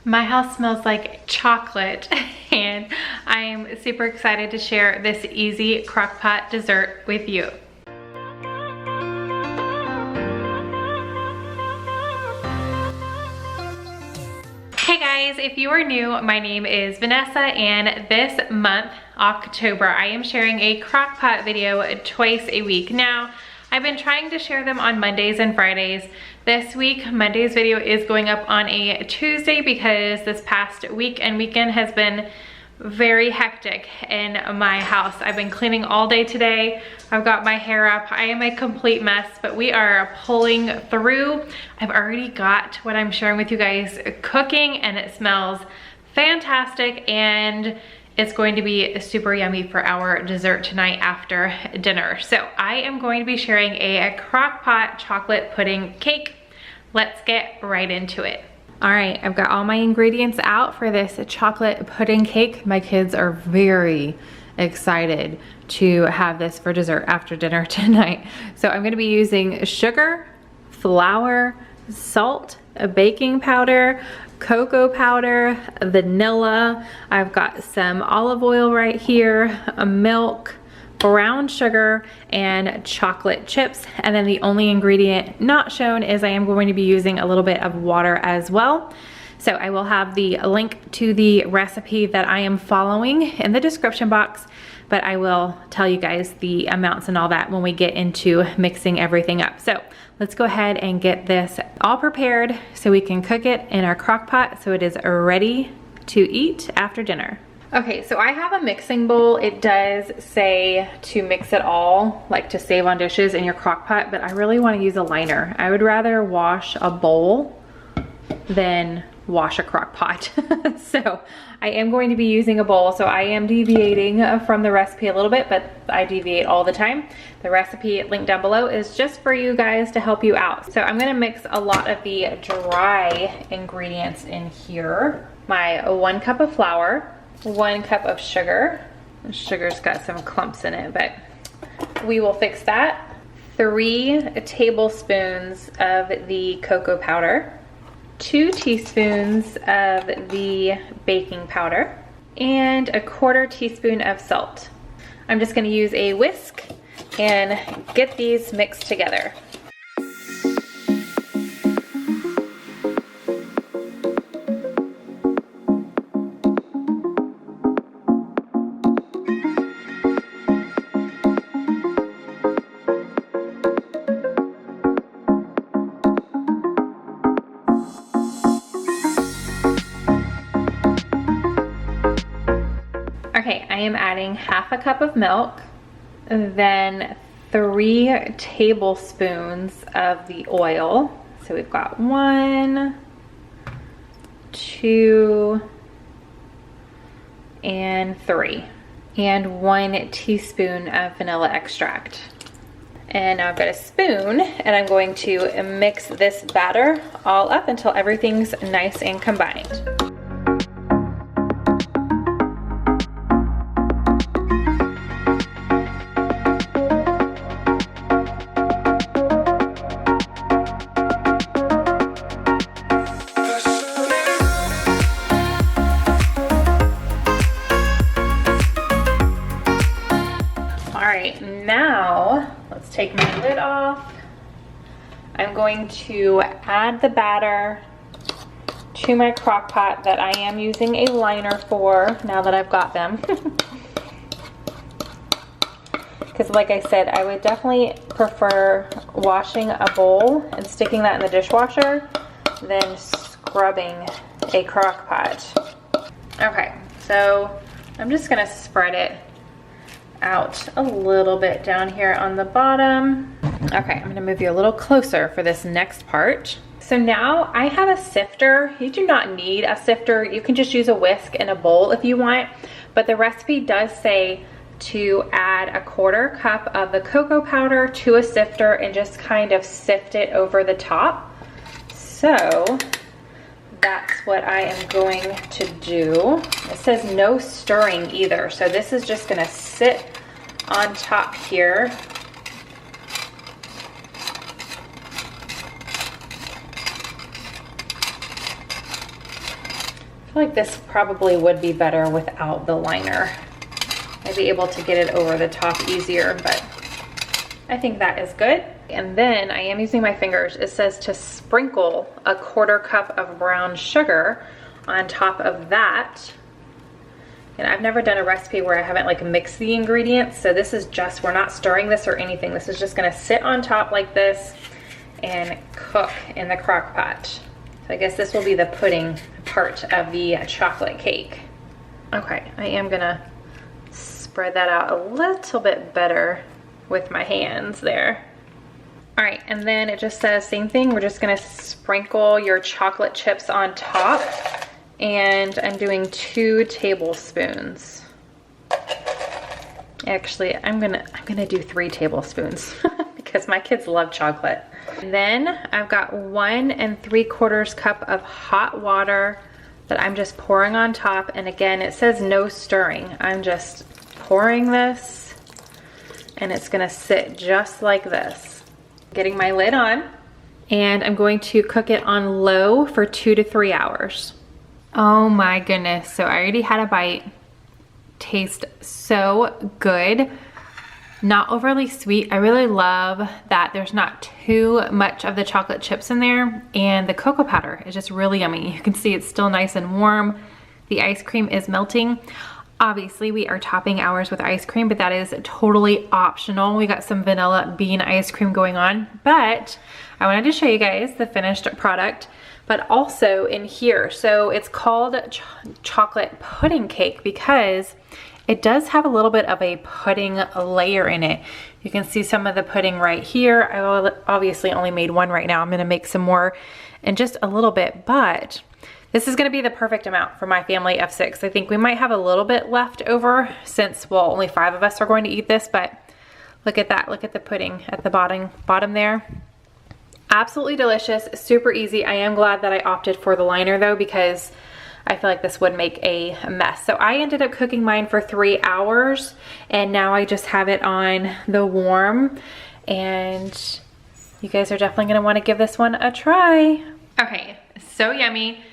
My house smells like chocolate and I am super excited to share this easy crockpot dessert with you. Hey guys, if you are new, my name is Vanessa and this month, October, I am sharing a crockpot video twice a week. Now, I've been trying to share them on Mondays and Fridays. This week, Monday's video is going up on a Tuesday because this past week and weekend has been very hectic in my house. I've been cleaning all day today. I've got my hair up. I am a complete mess, but we are pulling through. I've already got what I'm sharing with you guys cooking and it smells fantastic and it's going to be super yummy for our dessert tonight after dinner. So I am going to be sharing a Crockpot chocolate pudding cake. Let's get right into it. All right, I've got all my ingredients out for this chocolate pudding cake. My kids are very excited to have this for dessert after dinner tonight. So I'm gonna be using sugar, flour, salt, a baking powder, cocoa powder, vanilla. I've got some olive oil right here, a milk, brown sugar, and chocolate chips. And then the only ingredient not shown is I am going to be using a little bit of water as well. So I will have the link to the recipe that I am following in the description box, but I will tell you guys the amounts and all that when we get into mixing everything up. So let's go ahead and get this all prepared so we can cook it in our crock pot so it is ready to eat after dinner. Okay, so I have a mixing bowl. It does say to mix it all, like to save on dishes in your crock pot, but I really want to use a liner. I would rather wash a bowl than wash a crock pot. So I am going to be using a bowl, so I am deviating from the recipe a little bit, but I deviate all the time. The recipe linked down below is just for you guys to help you out. So I'm gonna mix a lot of the dry ingredients in here. My 1 cup of flour, 1 cup of sugar. The sugar's got some clumps in it, but we will fix that. 3 tablespoons of the cocoa powder, 2 teaspoons of the baking powder, and 1/4 teaspoon of salt. I'm just gonna use a whisk and get these mixed together. Okay, I am adding 1/2 cup of milk, then 3 tablespoons of the oil. So we've got 1, 2, and 3. And 1 teaspoon of vanilla extract. And now I've got a spoon and I'm going to mix this batter all up until everything's nice and combined. Now, let's take my lid off. I'm going to add the batter to my crock pot that I am using a liner for now that I've got them. Because like I said, I would definitely prefer washing a bowl and sticking that in the dishwasher than scrubbing a crock pot. Okay, so I'm just gonna spread it out a little bit down here on the bottom. Okay, I'm gonna move you a little closer for this next part. So now I have a sifter. You do not need a sifter. You can just use a whisk and a bowl if you want, but the recipe does say to add 1/4 cup of the cocoa powder to a sifter and just kind of sift it over the top. So that's what I am going to do. It says no stirring either, so this is just gonna sit on top here. feel like this probably would be better without the liner. I'd be able to get it over the top easier, but I think that is good. And then I am using my fingers. It says to sprinkle a 1/4 cup of brown sugar on top of that. And I've never done a recipe where I haven't like mixed the ingredients. So this is just, we're not stirring this or anything. This is just gonna sit on top like this and cook in the crock pot. So I guess this will be the pudding part of the chocolate cake. Okay, I am gonna spread that out a little bit better with my hands there. All right, and then it just says same thing. We're just gonna sprinkle your chocolate chips on top, and I'm doing 2 tablespoons. Actually, I'm gonna do 3 tablespoons because my kids love chocolate. And then I've got 1 3/4 cup of hot water that I'm just pouring on top. And again, it says no stirring. I'm just pouring this, and it's gonna sit just like this. Getting my lid on, and I'm going to cook it on low for 2 to 3 hours. Oh my goodness, so I already had a bite. Tastes so good. Not overly sweet. I really love that there's not too much of the chocolate chips in there, and the cocoa powder is just really yummy. You can see it's still nice and warm. The ice cream is melting. Obviously, we are topping ours with ice cream, but that is totally optional. We got some vanilla bean ice cream going on, but I wanted to show you guys the finished product, but also in here. So it's called chocolate pudding cake because it does have a little bit of a pudding layer in it. You can see some of the pudding right here. I obviously only made 1 right now. I'm gonna make some more in just a little bit, but this is gonna be the perfect amount for my family of 6. I think we might have a little bit left over since, well, only 5 of us are going to eat this, but look at that. Look at the pudding at the bottom there. Absolutely delicious, super easy. I am glad that I opted for the liner though, because I feel like this would make a mess. So I ended up cooking mine for 3 hours, and now I just have it on the warm, and you guys are definitely gonna wanna give this one a try. Okay, so yummy.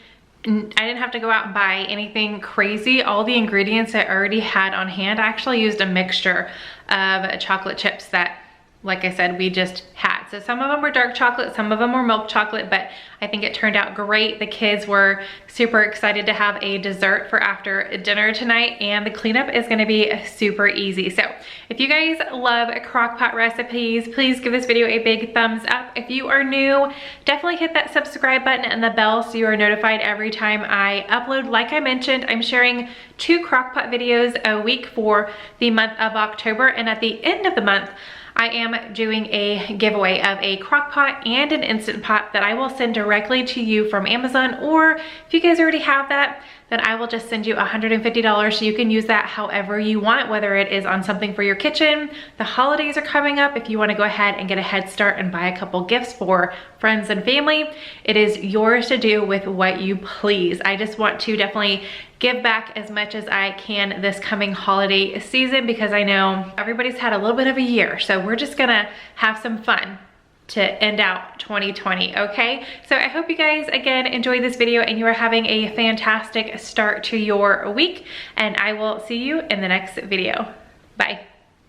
I didn't have to go out and buy anything crazy. All the ingredients I already had on hand. I actually used a mixture of chocolate chips that, like I said, we just had. So some of them were dark chocolate, some of them were milk chocolate, but I think it turned out great. The kids were super excited to have a dessert for after dinner tonight, and the cleanup is gonna be super easy. So if you guys love crockpot recipes, please give this video a big thumbs up. If you are new, definitely hit that subscribe button and the bell so you are notified every time I upload. Like I mentioned, I'm sharing 2 crockpot videos a week for the month of October, and at the end of the month, I am doing a giveaway of a crock pot and an Instant Pot that I will send directly to you from Amazon, or if you guys already have that, then I will just send you $150 so you can use that however you want, whether it is on something for your kitchen. The holidays are coming up. If you want to go ahead and get a head start and buy a couple gifts for friends and family, it is yours to do with what you please. I just want to definitely give back as much as I can this coming holiday season, because I know everybody's had a little bit of a year, so we're just gonna have some fun to end out 2020, okay? So I hope you guys, again, enjoyed this video and you are having a fantastic start to your week, and I will see you in the next video. Bye.